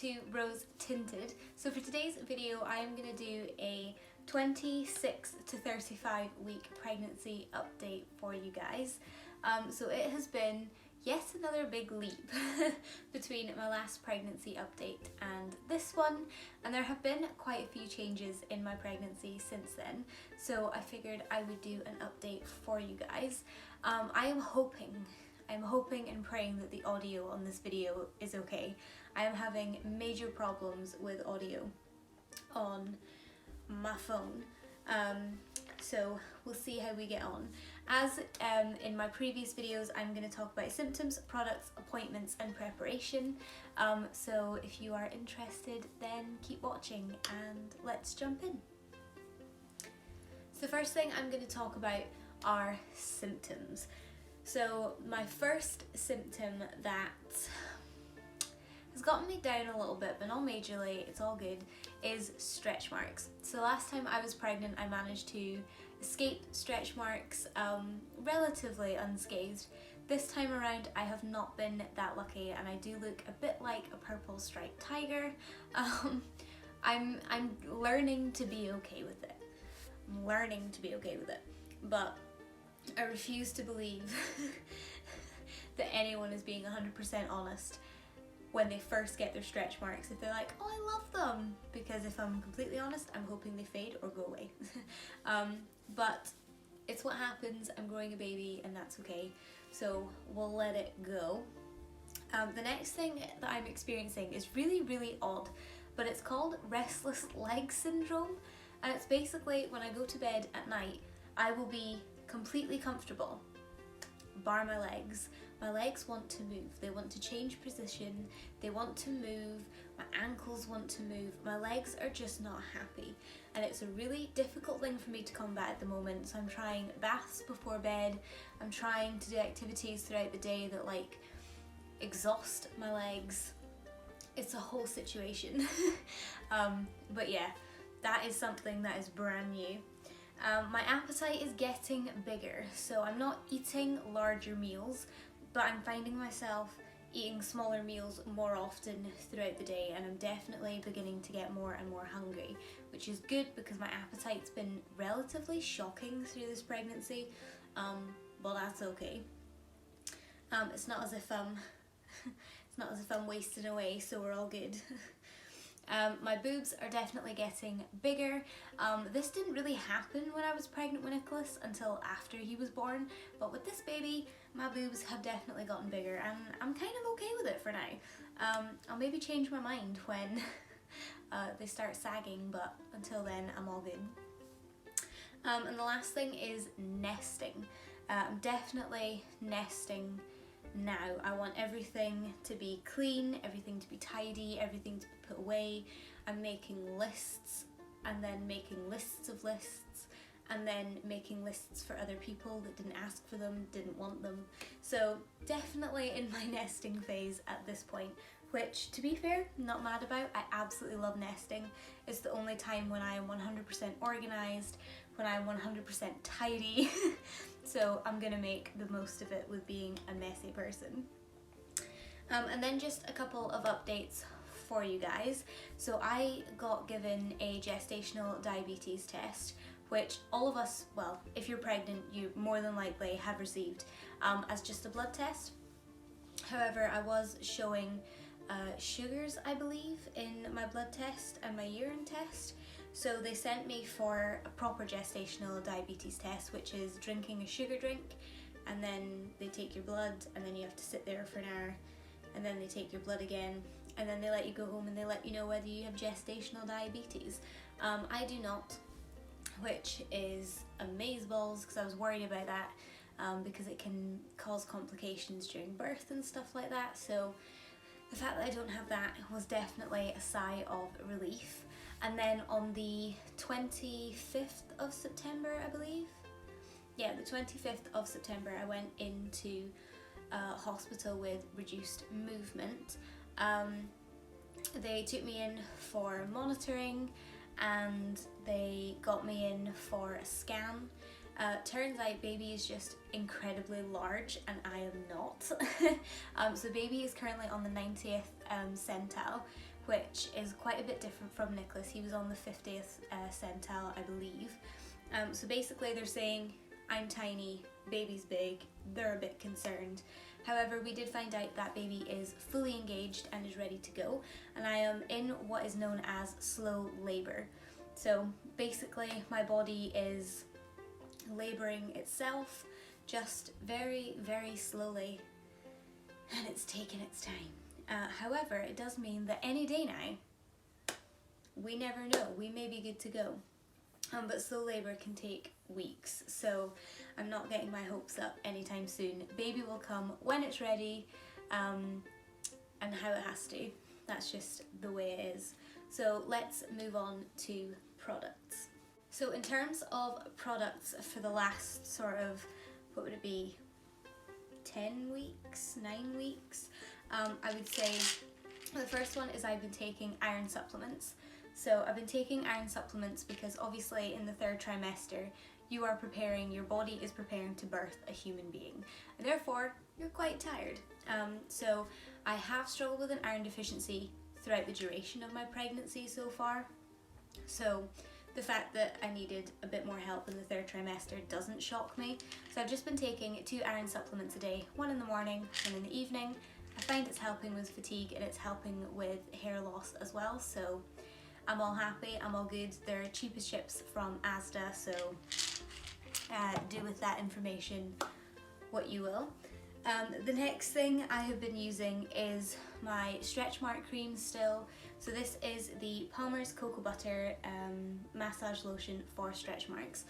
to Rose Tinted. So for today's video I am going to do a 26 to 35 week pregnancy update for you guys. So it has been yet another big leap between my last pregnancy update and this one, and there have been quite a few changes in my pregnancy since then, so I figured I would do an update for you guys. I'm hoping and praying that the audio on this video is okay. I am having major problems with audio on my phone, so we'll see how we get on. As in my previous videos, I'm going to talk about symptoms, products, appointments and preparation, so if you are interested then keep watching and let's jump in. So the first thing I'm going to talk about are symptoms. So my first symptom that has gotten me down a little bit, but not majorly, it's all good, is stretch marks. So last time I was pregnant I managed to escape stretch marks relatively unscathed. This time around I have not been that lucky and I do look a bit like a purple striped tiger. I'm learning to be okay with it. I'm learning to be okay with it, but I refuse to believe that anyone is being 100% honest when they first get their stretch marks. If they're like, oh I love them, because if I'm completely honest I'm hoping they fade or go away. But it's what happens. I'm growing a baby and that's okay, so we'll let it go. The next thing that I'm experiencing is really odd, but it's called restless leg syndrome, and it's basically when I go to bed at night I will be completely comfortable, bar my legs. My legs want to move, they want to change position, they want to move, my ankles want to move, my legs are just not happy, and it's a really difficult thing for me to combat at the moment. So I'm trying baths before bed, I'm trying to do activities throughout the day that like exhaust my legs. It's a whole situation. But yeah, that is something that is brand new. My appetite is getting bigger, so I'm not eating larger meals, but I'm finding myself eating smaller meals more often throughout the day, and I'm definitely beginning to get more and more hungry, which is good because my appetite's been relatively shocking through this pregnancy, but that's okay. It's not as if I'm wasting away, so we're all good. My boobs are definitely getting bigger. This didn't really happen when I was pregnant with Nicholas until after he was born, but with this baby my boobs have definitely gotten bigger and I'm kind of okay with it for now. I'll maybe change my mind when they start sagging, but until then I'm all good. And the last thing is nesting. I'm definitely nesting now. I want everything to be clean, everything to be tidy, everything to be put away. I'm making lists and then making lists of lists and then making lists for other people that didn't ask for them, didn't want them. So definitely in my nesting phase at this point, which to be fair, not mad about. I absolutely love nesting. It's the only time when I am 100% organised, when I'm 100% tidy. So I'm gonna make the most of it with being a messy person. And then just a couple of updates for you guys. So I got given a gestational diabetes test, which all of us, well, if you're pregnant, you more than likely have received as just a blood test. However, I was showing sugars, I believe, in my blood test and my urine test. So they sent me for a proper gestational diabetes test, which is drinking a sugar drink, and then they take your blood and then you have to sit there for an hour, and then they take your blood again, and then they let you go home and they let you know whether you have gestational diabetes. I do not, which is amazeballs because I was worried about that because it can cause complications during birth and stuff like that. So the fact that I don't have that was definitely a sigh of relief. And then on the 25th of September, I believe, yeah, the 25th of September, I went into hospital with reduced movement. They took me in for monitoring and they got me in for a scan. Turns out baby is just incredibly large and I am not. So baby is currently on the 90th centile, which is quite a bit different from Nicholas. He was on the 50th centile, I believe. So basically they're saying, I'm tiny, baby's big, they're a bit concerned. However, we did find out that baby is fully engaged and is ready to go, and I am in what is known as slow labour. So basically my body is labouring itself, just very, very slowly, and it's taking its time. However, it does mean that any day now, we never know, we may be good to go. But slow labour can take weeks, so I'm not getting my hopes up anytime soon. Baby will come when it's ready, and how it has to. That's just the way it is. So let's move on to products. So in terms of products for the last sort of, what would it be, 10 weeks, 9 weeks, I would say the first one is I've been taking iron supplements. So I've been taking iron supplements because obviously in the 3rd trimester you are preparing, your body is preparing to birth a human being, and therefore you're quite tired. So I have struggled with an iron deficiency throughout the duration of my pregnancy so far. So the fact that I needed a bit more help in the 3rd trimester doesn't shock me. So I've just been taking 2 iron supplements a day, one in the morning, one in the evening. I find it's helping with fatigue and it's helping with hair loss as well, so I'm all happy, I'm all good. They're cheap as chips from Asda, so do with that information what you will. The next thing I have been using is my stretch mark cream still. So this is the Palmer's Cocoa Butter massage lotion for stretch marks.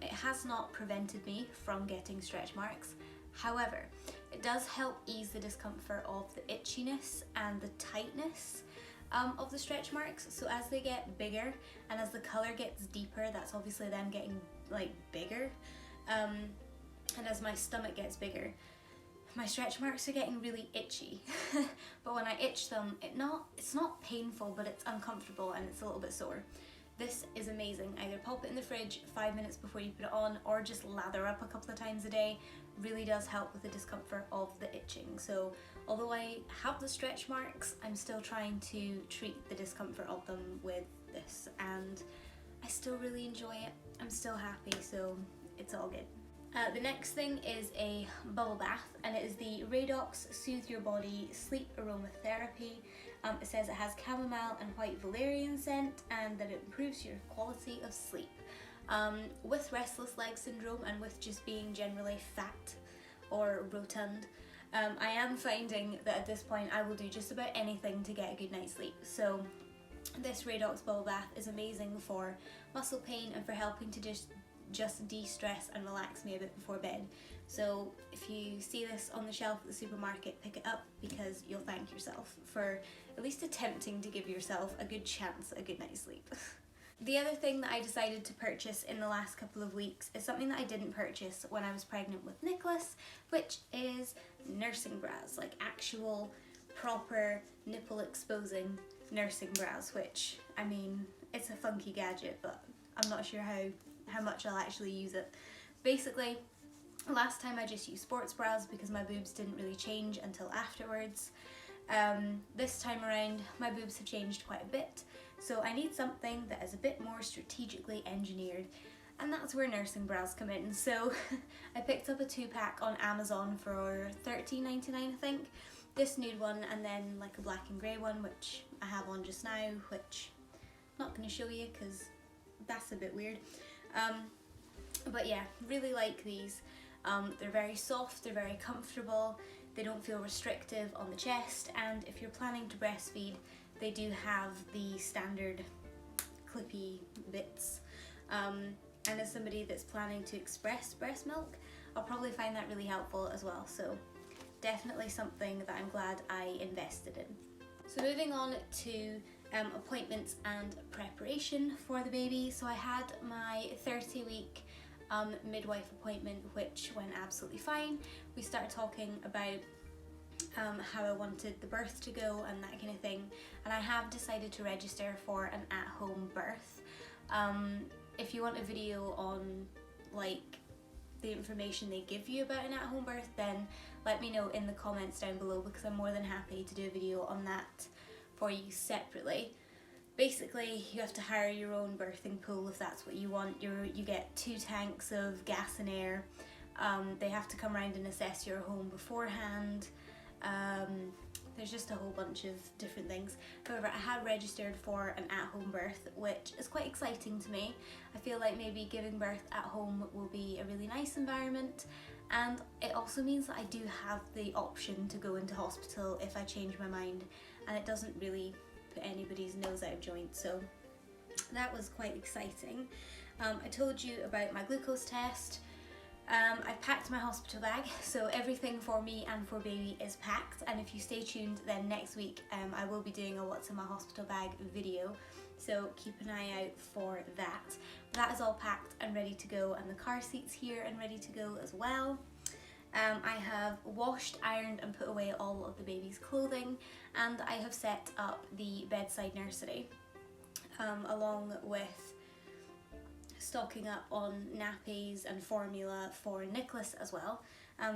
It has not prevented me from getting stretch marks. However, it does help ease the discomfort of the itchiness and the tightness of the stretch marks. So as they get bigger and as the colour gets deeper, that's obviously them getting like bigger, and as my stomach gets bigger, my stretch marks are getting really itchy. But when I itch them, it's not painful, but it's uncomfortable and it's a little bit sore. This is amazing. Either pop it in the fridge 5 minutes before you put it on, or just lather up a couple of times a day. Really does help with the discomfort of the itching. So although I have the stretch marks, I'm still trying to treat the discomfort of them with this, and I still really enjoy it. I'm still happy, so it's all good. The next thing is a bubble bath, and it is the Radox Soothe Your Body Sleep Aromatherapy. It says it has chamomile and white valerian scent, and that it improves your quality of sleep. With restless leg syndrome and with just being generally fat or rotund, I am finding that at this point I will do just about anything to get a good night's sleep. So this Radox bubble bath is amazing for muscle pain and for helping to just de-stress and relax me a bit before bed. So if you see this on the shelf at the supermarket, pick it up, because you'll thank yourself for at least attempting to give yourself a good chance at a good night's sleep. The other thing that I decided to purchase in the last couple of weeks is something that I didn't purchase when I was pregnant with Nicholas, which is nursing bras, like actual proper nipple exposing nursing bras, which, I mean, it's a funky gadget, but I'm not sure how much I'll actually use it. Basically, last time I just used sports bras because my boobs didn't really change until afterwards. This time around my boobs have changed quite a bit, so I need something that is a bit more strategically engineered, and that's where nursing bras come in. So I picked up a 2-pack on Amazon for $13.99 I think. This nude one, and then like a black and grey one, which I have on just now, which I'm not going to show you because that's a bit weird. But yeah, really like these. They're very soft, they're very comfortable, they don't feel restrictive on the chest, and if you're planning to breastfeed, they do have the standard clippy bits. And as somebody that's planning to express breast milk, I'll probably find that really helpful as well. So definitely something that I'm glad I invested in. So moving on to appointments and preparation for the baby. So I had my 30-week midwife appointment, which went absolutely fine. We started talking about how I wanted the birth to go and that kind of thing, and I have decided to register for an at-home birth. If you want a video on like the information they give you about an at-home birth, then let me know in the comments down below, because I'm more than happy to do a video on that for you separately. Basically, you have to hire your own birthing pool if that's what you want. You get 2 tanks of gas and air. They have to come around and assess your home beforehand. There's just a whole bunch of different things. However, I have registered for an at-home birth, which is quite exciting to me. I feel like maybe giving birth at home will be a really nice environment, and it also means that I do have the option to go into hospital if I change my mind, and it doesn't really put anybody's nose out of joint, so that was quite exciting. I told you about my glucose test. I've packed my hospital bag, so everything for me and for baby is packed, and if you stay tuned, then next week I will be doing a what's in my hospital bag video, so keep an eye out for that. That is all packed and ready to go, and the car seat's here and ready to go as well. I have washed, ironed and put away all of the baby's clothing, and I have set up the bedside nursery along with stocking up on nappies and formula for Nicholas as well,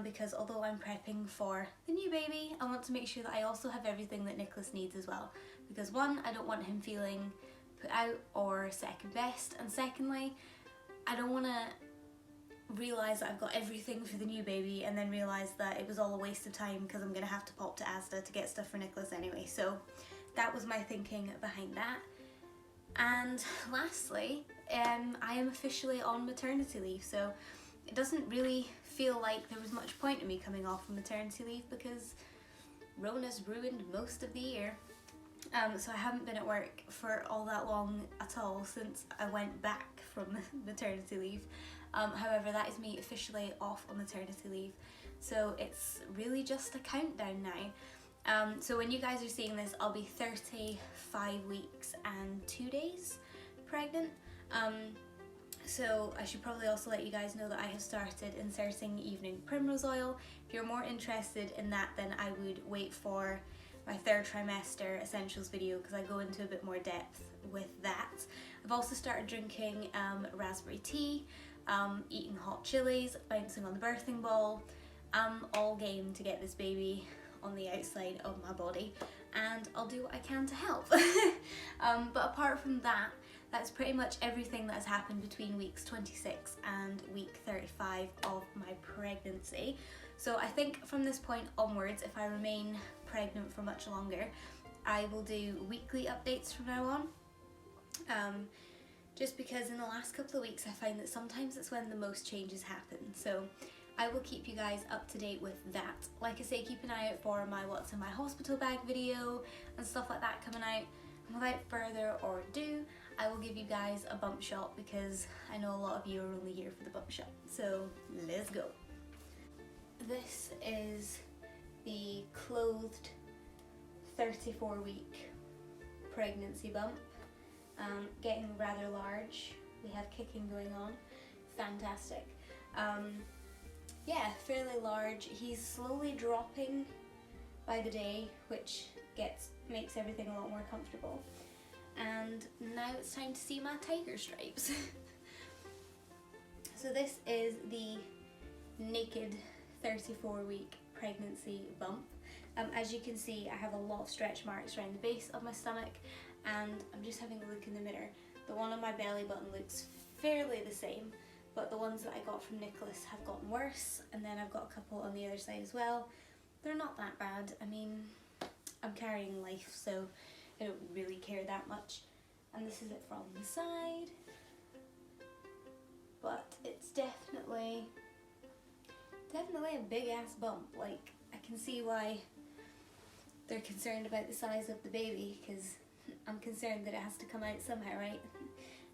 because although I'm prepping for the new baby, I want to make sure that I also have everything that Nicholas needs as well, because one, I don't want him feeling put out or second best, and secondly, I don't want to realise that I've got everything for the new baby and then realise that it was all a waste of time because I'm going to have to pop to Asda to get stuff for Nicholas anyway. So that was my thinking behind that. And lastly, I am officially on maternity leave, so it doesn't really feel like there was much point in me coming off from maternity leave because Rona's ruined most of the year. So I haven't been at work for all that long at all since I went back from maternity leave. However, that is me officially off on maternity leave, so it's really just a countdown now. So when you guys are seeing this, I'll be 35 weeks and 2 days pregnant. So I should probably also let you guys know that I have started inserting evening primrose oil. If you're more interested in that, then I would wait for my 3rd trimester essentials video because I go into a bit more depth with that. I've also started drinking raspberry tea, eating hot chilies, bouncing on the birthing ball. I'm all game to get this baby on the outside of my body, and I'll do what I can to help. But apart from that, that's pretty much everything that has happened between weeks 26 and week 35 of my pregnancy. So I think from this point onwards, if I remain pregnant for much longer, I will do weekly updates from now on. Just because in the last couple of weeks I find that sometimes it's when the most changes happen. So I will keep you guys up to date with that. Like I say, keep an eye out for my what's in my hospital bag video and stuff like that coming out. And without further ado, I will give you guys a bump shot because I know a lot of you are only here for the bump shot. So let's go. This is the clothed 34-week pregnancy bump. Getting rather large. We have kicking going on. Fantastic. Yeah, fairly large. He's slowly dropping by the day, which makes everything a lot more comfortable. And now it's time to see my tiger stripes. So this is the naked 34-week pregnancy bump. As you can see, I have a lot of stretch marks around the base of my stomach, and I'm just having a look in the mirror. The one on my belly button looks fairly the same, but the ones that I got from Nicholas have gotten worse, and then I've got a couple on the other side as well. They're not that bad. I mean, I'm carrying life, so I don't really care that much. And this is it from the side. But it's definitely a big ass bump. Like, I can see why they're concerned about the size of the baby, because I'm concerned that it has to come out somehow, right?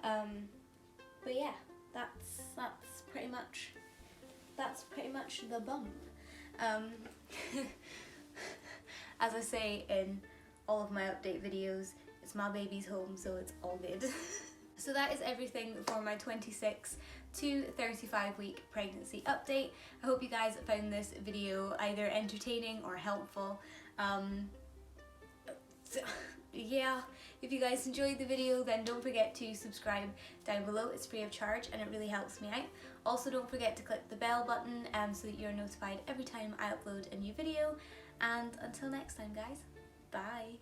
But yeah, that's pretty much the bump. As I say in all of my update videos, it's my baby's home, so it's all good. So that is everything for my 26 to 35 week pregnancy update. I hope you guys found this video either entertaining or helpful. Yeah, if you guys enjoyed the video, then don't forget to subscribe down below. It's free of charge and it really helps me out. Also, don't forget to click the bell button so that you're notified every time I upload a new video. And until next time, guys, bye.